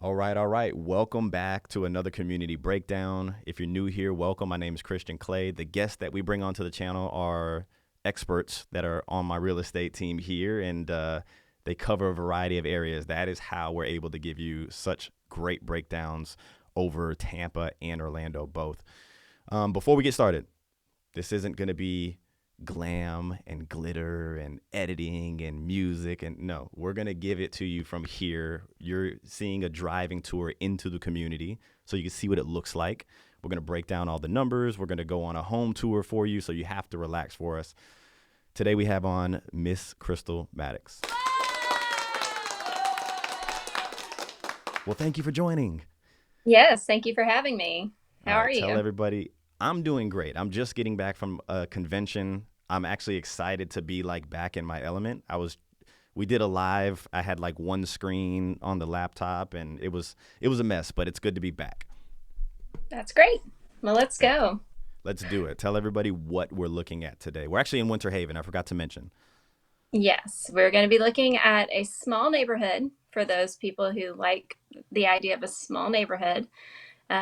All right, all right. Welcome back to another community breakdown. If you're new here, welcome. My name is Christian Clay. The guests that we bring onto the channel are experts that are on my real estate team here, and they cover a variety of areas. That is how we're able to give you such great breakdowns over Tampa and Orlando both. Before we get started, this isn't going to be glam and glitter and editing and music. And no, we're going to give it to you from here. You're seeing a driving tour into the community so you can see what it looks like. We're going to break down all the numbers. We're going to go on a home tour for you, so you have to relax for us. Today we have on Miss Crystal Maddox. Well, thank you for joining. Yes, thank you for having me. All How are right, tell you? everybody I'm doing great. I'm just getting back from a convention. I'm actually excited to be like back in my element. We did a live. I had like one screen on the laptop and it was a mess, but it's good to be back. That's great. Well, let's All right, go. let's do it. Tell everybody what we're looking at today. We're actually in Winter Haven. I forgot to mention. Yes, we're going to be looking at a small neighborhood for those people who like the idea of a small neighborhood.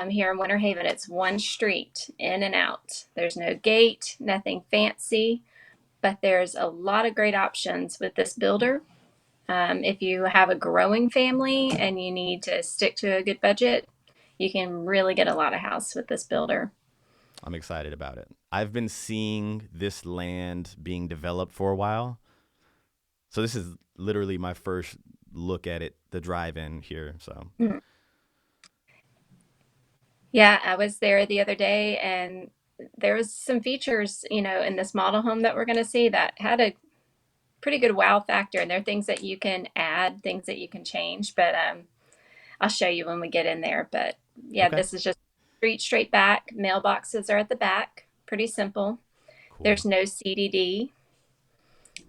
Here in Winter Haven, it's one street in and out. There's no gate, nothing fancy, but there's a lot of great options with this builder. If you have a growing family and you need to stick to a good budget, you can really get a lot of house with this builder. I'm excited about it. I've been seeing this land being developed for a while. So this is literally my first look at it, the drive-in here. So Yeah, I was there the other day and there was some features, in this model home that we're going to see that had a pretty good wow factor. And there are things that you can add, things that you can change, but I'll show you when we get in there. But yeah, okay, this is just street straight back. Mailboxes are at the back. Pretty simple. cool. There's no CDD.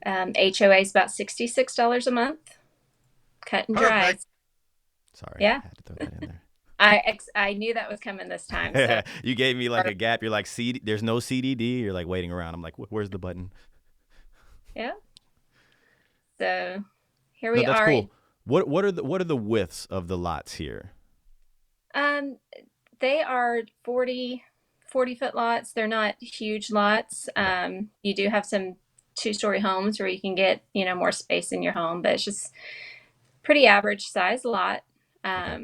HOA is about $66 a month. Cut and dry. Perfect. Sorry, Yeah, I had to throw that in I knew that was coming this time. So there. You gave me like a gap. You're like, there's no CDD. You're like waiting around. I'm like, where's the button? yeah, so here No, we that's are. cool. What are the widths of the lots here? Um, they are 40 foot lots. They're not huge lots. Okay. You do have some two-story homes where you can get, more space in your home, but it's just pretty average size lot. Okay.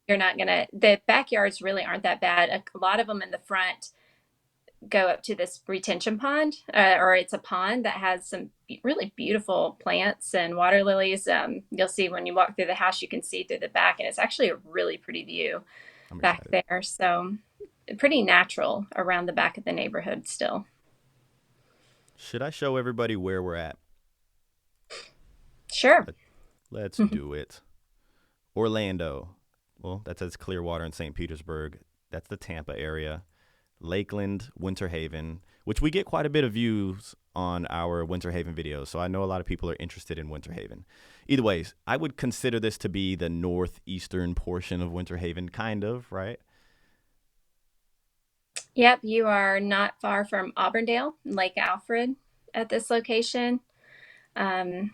You're not gonna, the backyards really aren't that bad. A lot of them in the front go up to this retention pond, or it's a pond that has some really beautiful plants and water lilies. You'll see when you walk through the house, you can see through the back, and it's actually a really pretty view I'm back excited. there. So pretty natural around the back of the neighborhood still. Should I show everybody where we're at? Sure. Let, let's do it. Orlando. Well, that says Clearwater and St. Petersburg. That's the Tampa area. Lakeland, Winter Haven, which we get quite a bit of views on our Winter Haven videos. So I know a lot of people are interested in Winter Haven. Either ways, I would consider this to be the northeastern portion of Winter Haven, kind of, right? Yep, you are not far from Auburndale, Lake Alfred at this location. Um,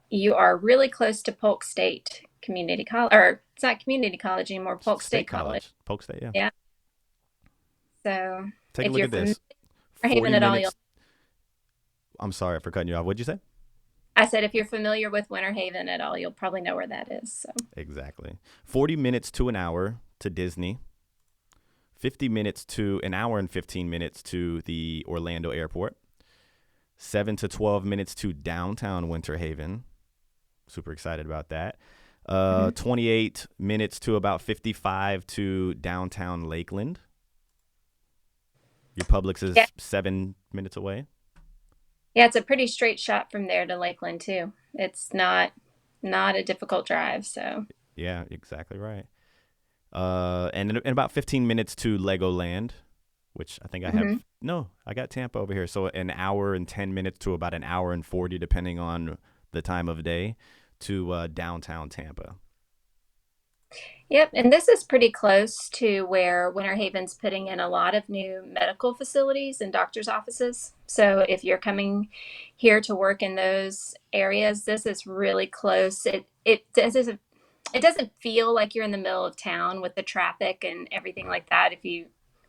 you are really close to Polk State Community College, or it's not community college anymore, Polk State State College. College, Polk State, yeah. Yeah. So Take a if look you're at familiar this. with 40 Haven at all, you'll, minutes. I'm sorry for cutting you off. What'd you say? I said if you're familiar with Winter Haven at all, you'll probably know where that is. So Exactly. 40 minutes to an hour to Disney. 50 minutes to an hour and 15 minutes to the Orlando airport. 7 to 12 minutes to downtown Winter Haven. Super excited about that. mhm. 28 minutes to about 55 to downtown Lakeland. Your Publix Yeah, is 7 minutes away. yeah, it's a pretty straight shot from there to Lakeland too. It's not a difficult drive. So Yeah, exactly right. And in about 15 minutes to Legoland, which I think I have. mhm. No, I got Tampa over here. So an hour and 10 minutes to about an hour and 40, depending on the time of day, to downtown Tampa. Yep, and this is pretty close to where Winter Haven's putting in a lot of new medical facilities and doctors' offices. So if you're coming here to work in those areas, this is really close. It this is it doesn't feel like you're in the middle of town with the traffic and everything like that. If you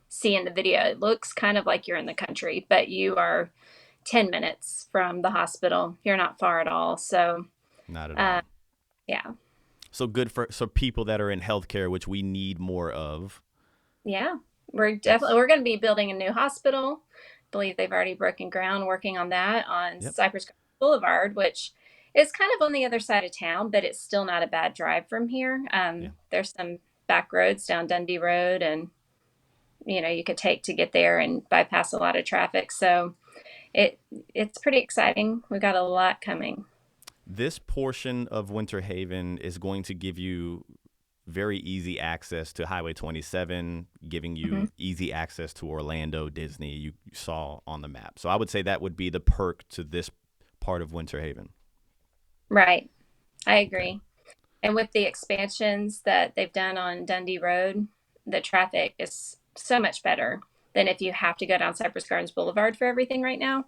see in the video, it looks kind of like you're in the country, but you are 10 minutes from the hospital. You're not far at all. So, Not at uh, all. yeah, So good for people that are in healthcare, which we need more of. yeah, That's we're going to be building a new hospital. I believe they've already broken ground working on that on yep. Cypress Boulevard, which is kind of on the other side of town, but it's still not a bad drive from here. Yeah. There's some back roads down Dundee Road, and you could take to get there and bypass a lot of traffic. So it it's pretty exciting. We've got a lot coming. This portion of Winter Haven is going to give you very easy access to Highway 27, giving Hmm. you easy access to Orlando, Disney, you saw on the map. So I would say that would be the perk to this part of Winter Haven. Right. I Okay. agree. And with the expansions that they've done on Dundee Road, the traffic is so much better than if you have to go down Cypress Gardens Boulevard for everything right now.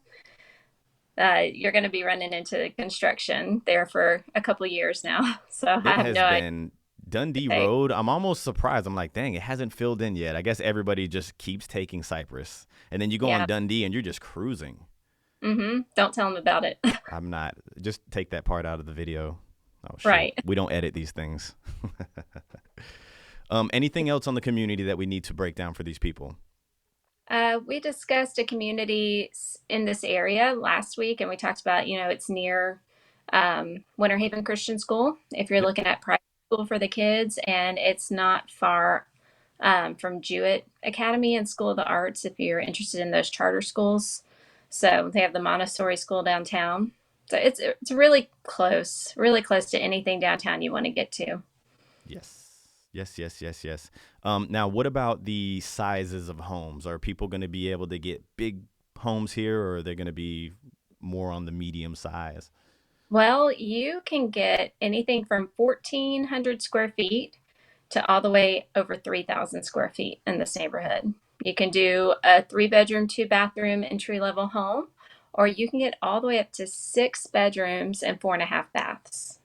You're going to be running into construction there for a couple of years now. So I It have has no idea. been Dundee Hey, Road. I'm almost surprised. I'm like, dang, it hasn't filled in yet. I guess everybody just keeps taking Cypress. And then you go on yeah. Dundee and you're just cruising. Don't tell them about it. I'm not. Just take that part out of the video. Oh, shoot. Right. We don't edit these things. Anything else on the community that we need to break down for these people? We discussed a community in this area last week, and we talked about, it's near Winter Haven Christian School. If you're Yep. looking at private school for the kids, and it's not far from Jewett Academy and School of the Arts if you're interested in those charter schools. So they have the Montessori school downtown. So it's really close to anything downtown you want to get to. Yes. Yes, yes, yes, yes. Now, what about the sizes of homes? Are people going to be able to get big homes here, or are they going to be more on the medium size? Well, you can get anything from 1,400 square feet to all the way over 3,000 square feet in this neighborhood. You can do a 3 bedroom, 2 bathroom entry level home, or you can get all the way up to 6 bedrooms and 4.5 baths.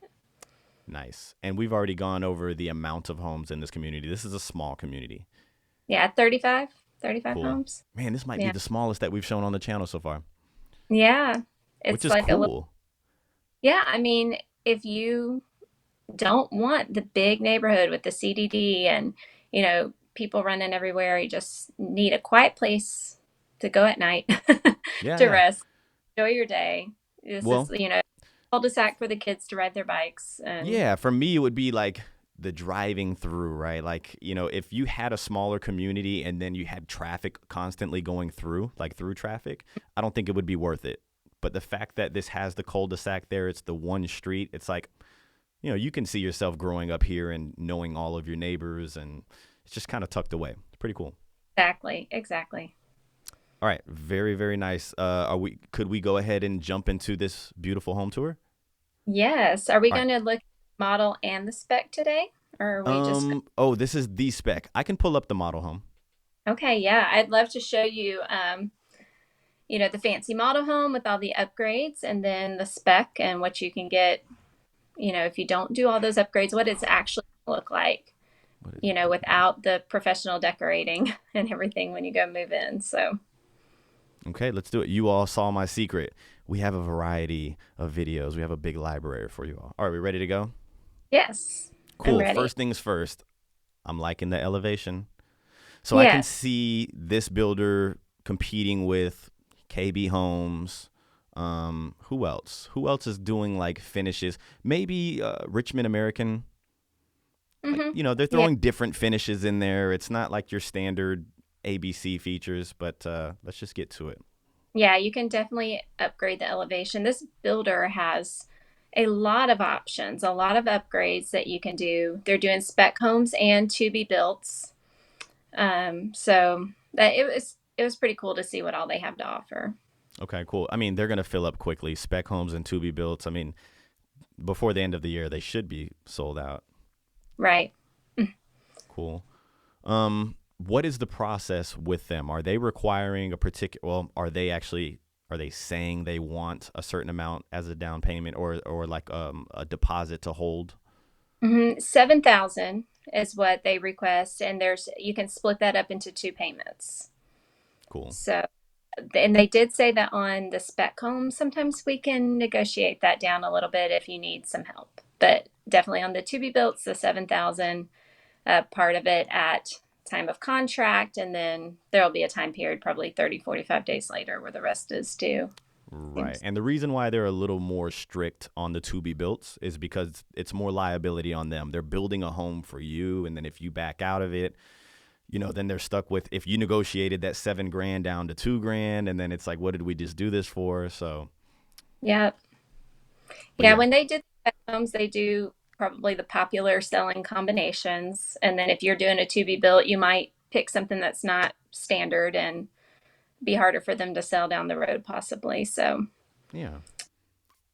Nice. And we've already gone over the amount of homes in this community. This is a small community. Yeah, 35 Cool. homes. Man, this might be Yeah. the smallest that we've shown on the channel so far, Yeah. which It's is like a little, cool. yeah. I mean, if you don't want the big neighborhood with the CDD and, people running everywhere, you just need a quiet place to go at night Yeah, to yeah. rest, enjoy your day. This is, Well, cul-de-sac for the kids to ride their bikes. And yeah, for me, it would be like the driving through, right? Like, if you had a smaller community and then you had traffic constantly going through, like through traffic, I don't think it would be worth it. But the fact that this has the cul-de-sac there, it's the one street, it's like, you can see yourself growing up here and knowing all of your neighbors, and it's just kind of tucked away. It's pretty cool. exactly. All right, very, very nice. Could we go ahead and jump into this beautiful home tour? Yes. Are we All right. going to look at the model and the spec today? Or are we just, Oh, this is the spec. I can pull up the model home. okay, yeah. I'd love to show you, the fancy model home with all the upgrades and then the spec and what you can get, if you don't do all those upgrades, what it's actually gonna look like, What is it? without the professional decorating and everything when you go move in. So, Okay, let's do it. You all saw my secret. We have a variety of videos. We have a big library for you all. All right, we ready to go? yes, I'm Cool. ready. First things first. I'm liking the elevation. So I can Yes. see this builder competing with KB Homes. Who else? Who else is doing like finishes? Maybe Richmond American. Like, Hmm. they're Yeah. throwing different finishes in there. It's not like your standard ABC features, but let's just get to it. Yeah, you can definitely upgrade the elevation. This builder has a lot of options, a lot of upgrades that you can do. They're doing spec homes and to be builts. So that it was pretty cool to see what all they have to offer. Okay, cool. I mean, they're going to fill up quickly. Spec homes and to be built. I mean, before the end of the year, they should be sold out. Right. Cool. What is the process with them? Are they requiring a particular? Well, are they saying they want a certain amount as a down payment, or like a deposit to hold? 7,000 is what they request, and you can split that up into two payments. Cool. So, and they did say that on the spec home, sometimes we can negotiate that down a little bit if you need some help. But definitely on the to be built, the 7,000, part of it at time of contract, and then there'll be a time period, probably 30, 45 days later, where the rest is due. Right. Seems. And the reason why they're a little more strict on the to be built is because it's more liability on them. They're building a home for you. And then if you back out of it, then they're stuck with, if you negotiated that 7 grand down to 2 grand, and then it's like, what did we just do this for? So, Yeah. but Yeah. yeah, When they did the homes, they do probably the popular selling combinations. And then if you're doing a to be built, you might pick something that's not standard and be harder for them to sell down the road, possibly. So, yeah.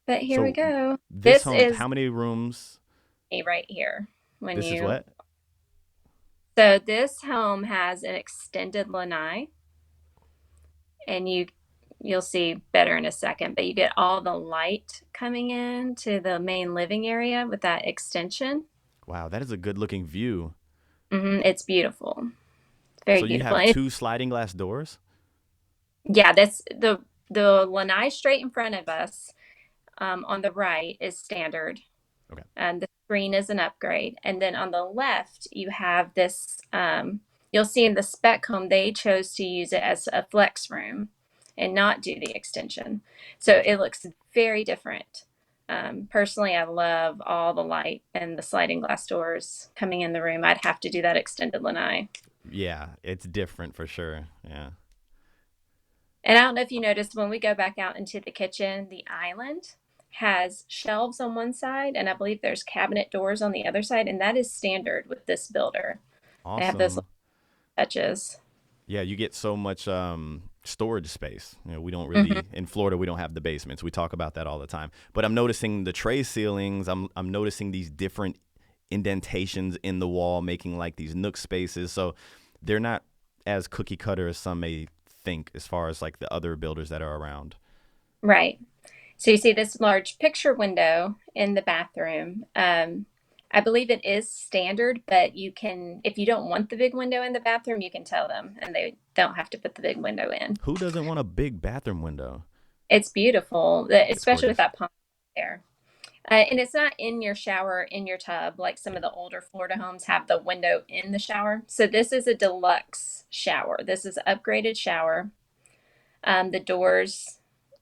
but here we So go. this This home, is how many rooms? me right here. When This is you, what? so this home has an extended lanai, and you'll see better in a second, but you get all the light coming in to the main living area with that extension. Wow, that is a good looking view. It's beautiful. It's very So you beautiful. have And two sliding glass doors? yeah, that's the lanai straight in front of us, on the right is standard, Okay. and the screen is an upgrade. And then on the left, you have this. You'll see in the spec home they chose to use it as a flex room and not do the extension, so Gotcha. it looks very different. Personally, I love all the light and the sliding glass doors coming in the room. I'd have to do that extended lanai. Yeah, it's different for sure. Yeah. And I don't know if you noticed when we go back out into the kitchen, the island has shelves on one side, and I believe there's cabinet doors on the other side, and that is standard with this builder. They have those Awesome. little touches. Yeah, you get so much storage space. We don't Hmm. really in Florida. We don't have the basements. We talk about that all the time. But I'm noticing the tray ceilings. I'm noticing these different indentations in the wall, making like these nook spaces. So they're not as cookie cutter as some may think, as far as like the other builders that are around. Right. So you see this large picture window in the bathroom. I believe it is standard, but you can, if you don't want the big window in the bathroom, you can tell them, and they don't have to put the big window in. Who doesn't want a big bathroom window? It's beautiful, It's especially with gorgeous. that pond there. And it's not in your shower, in your tub, like some of the older Florida homes have the window in the shower. So this is a deluxe shower. This is an upgraded shower. The doors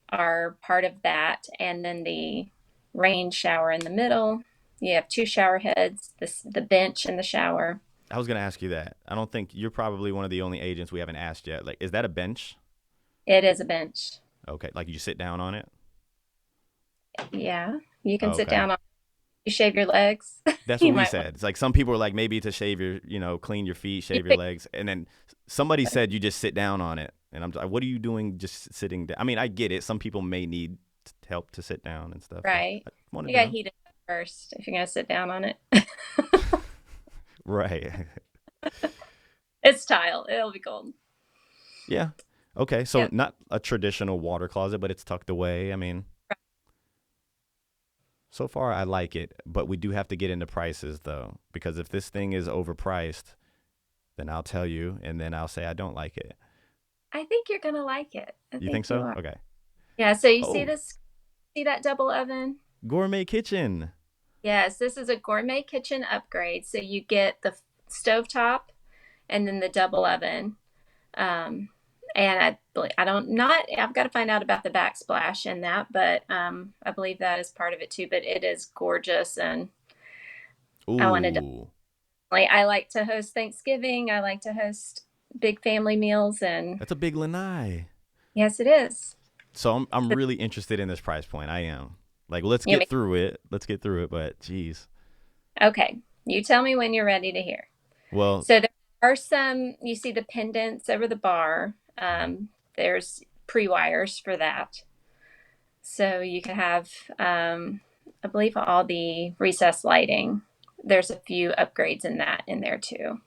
are part of that. And then the rain shower in the middle. You have two shower heads, the bench in the shower. I was gonna ask you that. I don't think you're probably one of the only agents we haven't asked yet. Like, is that a bench? It is a bench. Okay, like you sit down on it. Yeah. You can sit Okay, down on it. You shave your legs. that's what You we might want said. It's like some people are like maybe to shave your, clean your feet, you shave your pick legs, and then somebody said you just sit down on it, and I'm like, what are you doing just sitting down? I mean, I get it. Some people may need help to sit down and stuff, but right. I wanted You to got to know. heat it up first if you're going to sit down on it. Right. It's tile. It'll be cold. Yeah. Okay, so Yep. not a traditional water closet, but it's tucked away. I mean, so far I like it, but we do have to get into prices though, because if this thing is overpriced, then I'll tell you, and then I'll say I don't like it. I think you're gonna like it. I You think think you so? are. Okay. Yeah. So you see Oh, this? See that double oven? gourmet kitchen. Yes. This is a gourmet kitchen upgrade. So you get the stovetop and then the double oven. Um, and I don't not I've got to find out about the backsplash and that, but I believe that is part of it too. But it is gorgeous, and I wanted to. Ooh, Like, I like to host Thanksgiving. I like to host big family meals, and that's a big lanai. yes, it is. So I'm really interested in this price point. I am. Like, let's You get mean, through it. Let's get through it. But geez. okay, you tell me when you're ready to hear. Well, So there are some. You see the pendants over the bar. There's pre-wires for that, so you can have, I believe, all the recessed lighting. There's a few upgrades in that in there too.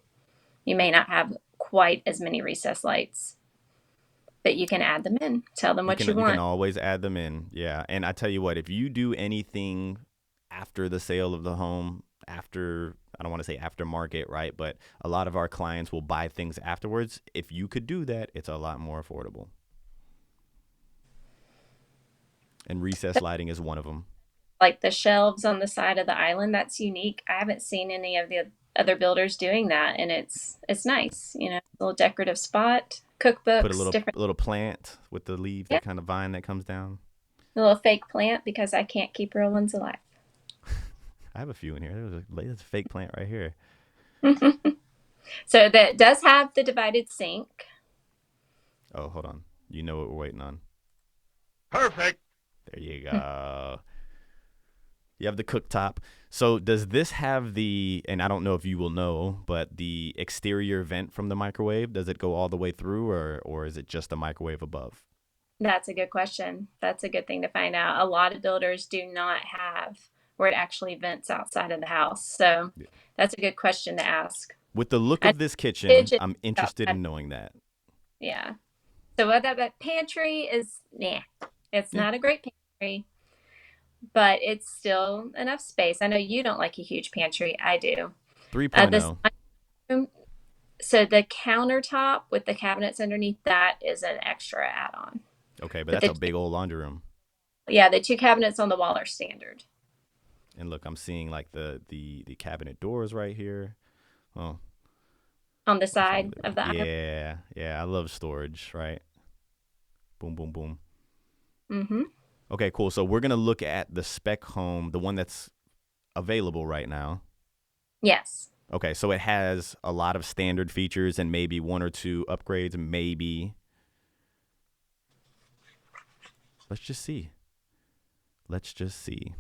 You may not have quite as many recessed lights, but you can add them in. Tell them you what you can you can want. always add them in. Yeah. And I tell you what, if you do anything after the sale of the home, after, I don't want to say aftermarket, right? But a lot of our clients will buy things afterwards. If you could do that, it's a lot more affordable. And recessed lighting is one of them. Like the shelves on the side of the island, that's unique. I haven't seen any of the other builders doing that, and it's nice. A little decorative spot, Put a cookbooks, little different. little plant with the leaf, Yeah, that kind of vine that comes down. a little fake plant because I can't keep real ones alive. I have a few in here. There's a fake plant right here. So that does have the divided sink. Oh, hold on. You know what we're waiting on. Perfect. There you go. You have the cooktop. So does this have the, and I don't know if you will know, but the exterior vent from the microwave, does it go all the way through, or is it just a microwave above? That's a good question. That's a good thing to find out. A lot of builders do not have where it actually vents outside of the house. So Yeah. that's a good question to ask. With the look I of this kitchen, fidget I'm about interested that. in knowing that. Yeah. So what that pantry is, nah, it's Yeah. not a great pantry, but it's still enough space. I know you don't like a huge pantry. I do. This 3.0. room, so the countertop with the cabinets underneath that is an extra add-on. Okay, but But that's a the big old laundry room. yeah, the two cabinets on the wall are standard. And look, I'm seeing like the cabinet doors right here. Oh, On the what if I'm side of the island. yeah, yeah, I love storage, right? Boom, boom, boom. Mm-hmm. Okay, cool. So we're gonna look at the spec home, the one that's available right now. Yes. Okay, so it has a lot of standard features and maybe one or two upgrades, maybe. Let's just see. Let's just see.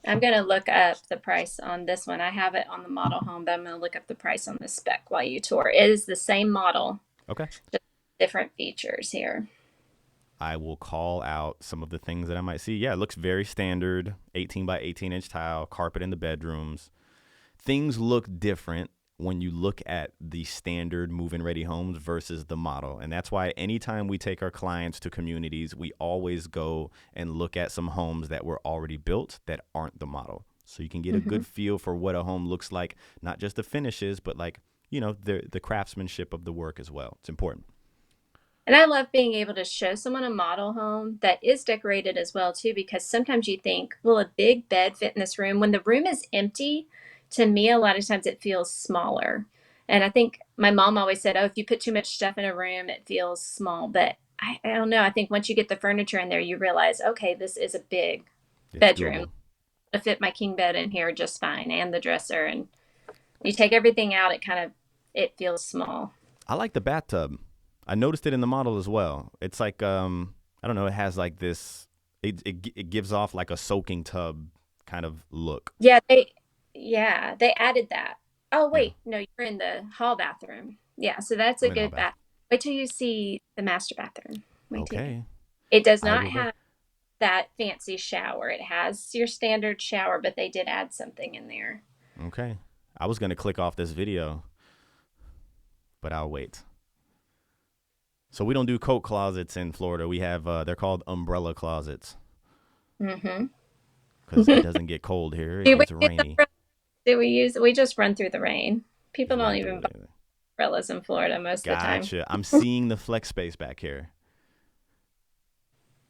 I'm going to look up the price on this one. I have it on the model home, but I'm going to look up the price on the spec while you tour. It is the same model, Okay. just different features here. I will call out some of the things that I might see. Yeah, it looks very standard, 18 by 18 inch tile, carpet in the bedrooms. Things look different when you look at the standard move-in ready homes versus the model. And that's why anytime we take our clients to communities, we always go and look at some homes that were already built that aren't the model. So you can get a Mm-hmm. good feel for what a home looks like, not just the finishes, but like, the craftsmanship of the work as well. It's important. And I love being able to show someone a model home that is decorated as well too, because sometimes you think, will a big bed fit in this room? When the room is empty, to me, a lot of times it feels smaller. And I think my mom always said, oh, if you put too much stuff in a room, it feels small. But I don't know. I think once you get the furniture in there, you realize, okay, this is a big It's bedroom. doable. To fit my king bed in here just fine, and the dresser. And you take everything out, it feels small. I like the bathtub. I noticed it in the model as well. It's like I don't know. It has like this. It gives off like a soaking tub kind of look. Yeah, they added that. Oh Yeah, wait, no, you're in the hall bathroom. Yeah, so that's I'm a in the hall good bath. bath. Wait till you see the master bathroom. Wait till you get. Okay, It does I not will go. have that fancy shower. It has your standard shower, but they did add something in there. Okay, I was gonna click off this video, but I'll wait. So we don't do coat closets in Florida. We have they're called umbrella closets Mm-hmm. because it doesn't get cold here. It Do we gets use rainy. umbrellas? Do we use? We just run through the rain. Just People don't run even through buy it. umbrellas in Florida most of the time. Gotcha. I'm seeing the flex space back here.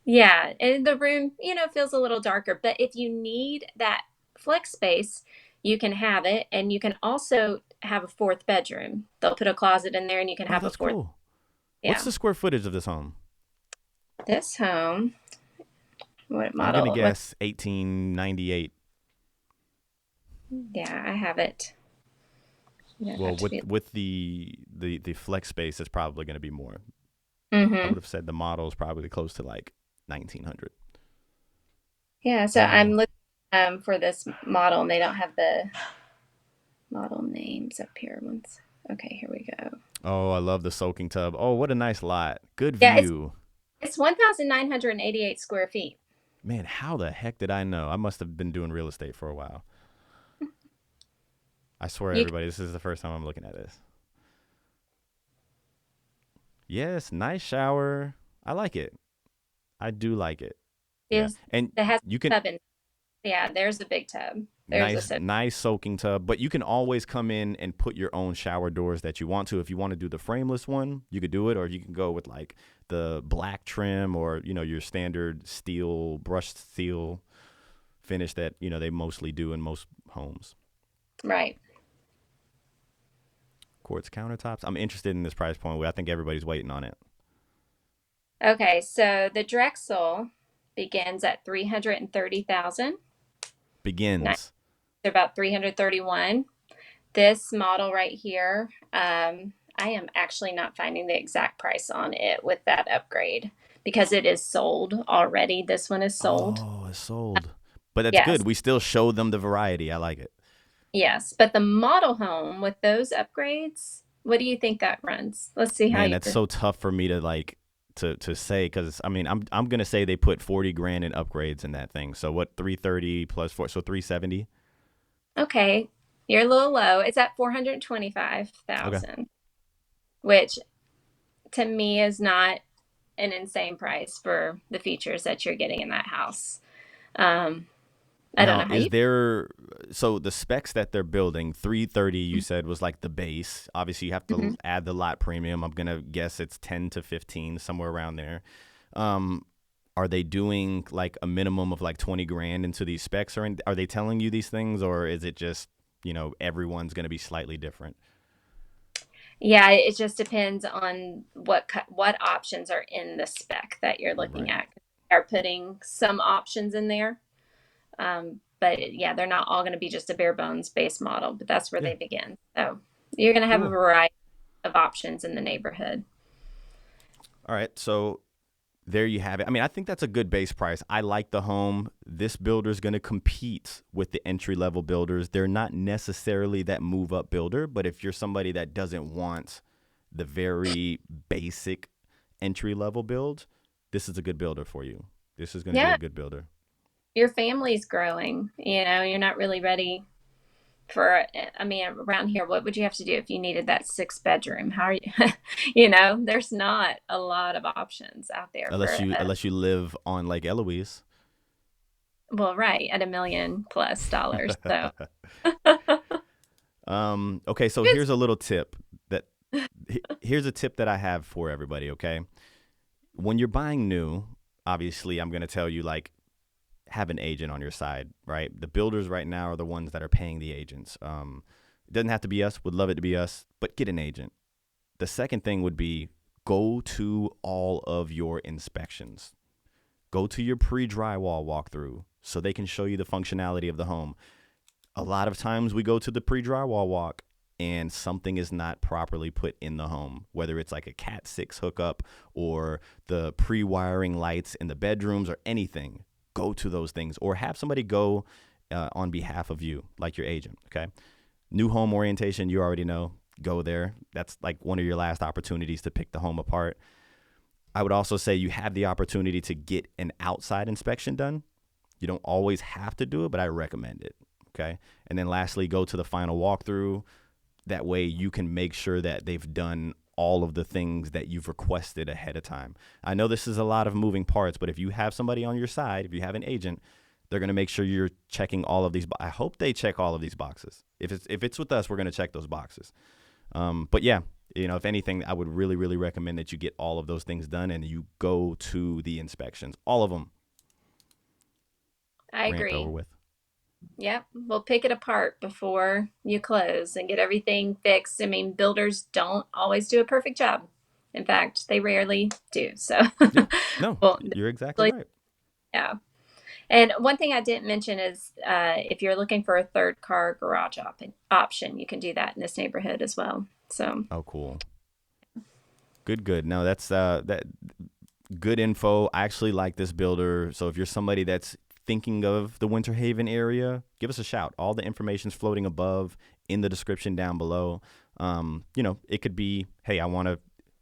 Yeah, and the room, feels a little darker, but if you need that flex space, you can have it, and you can also have a fourth bedroom. They'll put a closet in there, and you can Oh, have a that's fourth. cool. What's Yeah. the square footage of this home? This home, what I'm gonna model? guess 1898. Yeah, I have it. You don't Well, have to with be. with the flex space, it's probably gonna be more. I Mm-hmm. would have said the model is probably close to like 1900. Yeah, so I'm Oh, looking for this model, and they don't have the model names up here. Once. Okay, here we go. oh, I love the soaking tub. Oh, what a nice lot. Good Yeah, it's view. it's 1,988 square feet. Man, how the heck did I know? I must have been doing real estate for a while. I swear, You everybody, this is the first time I'm looking at this. Yes, nice shower. I like it. I do like it. Yeah, is and that has you a can tub in. Yeah, there's the big tub. There's a Nice soaking tub, but you can always come in and put your own shower doors that you want to. If you want to do the frameless one, you could do it, or you can go with like the black trim or, your standard steel, brushed steel finish that, they mostly do in most homes. right. Quartz countertops. I'm interested in this price point. I think everybody's waiting on it. Okay, so the Drexel begins at 330,000. Nice. Begins. They're about 331. This model right here, I am actually not finding the exact price on it with that upgrade because it is sold already. This one is sold. Oh, it's sold. But that's good. Yes, We still show them the variety. I like it. yes. But the model home with those upgrades, what do you think that runs? Let's see how Man, you that's so tough for me to like to say because I mean I'm gonna say they put 40 grand in upgrades in that thing. So what 330 plus four, so 370. Okay, you're a little low. It's at Okay. 425,000, which to me is not an insane price for the features that you're getting in that house. Um, I don't Now, know how is you. there so the specs that they're building 330 you said was like the base. Obviously you have to Mhm. add the lot premium. I'm gonna guess it's 10 to 15 somewhere around there. Um, are they doing like a minimum of like 20 grand into these specs or are they telling you these things or is it just, everyone's going to be slightly different? Yeah, it just depends on what options are in the spec that you're looking Right. at. They're putting some options in there, but yeah, they're not all going to be just a bare bones base model. But that's where Yeah. they begin. So you're going to have a Cool. variety of options in the neighborhood. All right. So there you have it. I mean, I think that's a good base price. I like the home. This builder's going to compete with the entry level builders. They're not necessarily that move up builder, but if you're somebody that doesn't want the very basic entry level build, this is a good builder for you. This is going to be a Yeah, good builder. your family's growing. You're not really ready for. I mean, around here, what would you have to do if you needed that six bedroom? How are you? There's not a lot of options out there Unless for you a. unless you live on Lake Eloise. Well, right, at $1 million plus. So Okay, so it's here's a little tip that here's a tip that I have for everybody, okay? When you're buying new, obviously I'm going to tell you like have an agent on your side, right? The builders right now are the ones that are paying the agents. It doesn't have to be us. Would love it to be us, but get an agent. The second thing would be go to all of your inspections. Go to your pre-drywall walkthrough so they can show you the functionality of the home. A lot of times we go to the pre-drywall walk and something is not properly put in the home, whether it's like a Cat 6 hookup or the pre-wiring lights in the bedrooms or anything. Go to those things or have somebody go on behalf of you, like your agent, okay? New home orientation, you already know, go there. That's like one of your last opportunities to pick the home apart. I would also say you have the opportunity to get an outside inspection done. You don't always have to do it, but I recommend it. Okay. And then lastly, go to the final walkthrough. That way you can make sure that they've done all of the things that you've requested ahead of time. I know this is a lot of moving parts, but if you have somebody on your side, if you have an agent, they're going to make sure you're checking all of these. I hope they check all of these boxes. If it's with us, we're going to check those boxes. But yeah, if anything, I would really, really recommend that you get all of those things done and you go to the inspections, all of them. I Rant over agree. with. Yep, we'll pick it apart before you close and get everything fixed. I mean, builders don't always do a perfect job. In fact, they rarely do. So, Yeah. No, well, you're exactly right. yeah. And one thing I didn't mention is if you're looking for a third car garage option, you can do that in this neighborhood as well. So, Oh, cool. Good, good. No, that's that good info. I actually like this builder. So if you're somebody that's thinking of the Winter Haven area, give us a shout. All the information's floating above in the description down below. It could be, hey,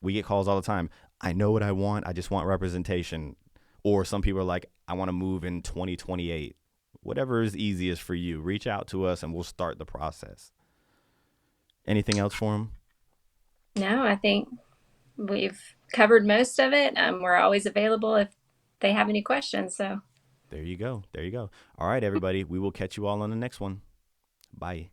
we get calls all the time. I know what I want. I just want representation. Or some people are like, I want to move in 2028. Whatever is easiest for you, reach out to us and we'll start the process. Anything else for them? no, I think we've covered most of it. We're always available if they have any questions. So, There you go. There you go. All right, everybody. We will catch you all on the next one. Bye.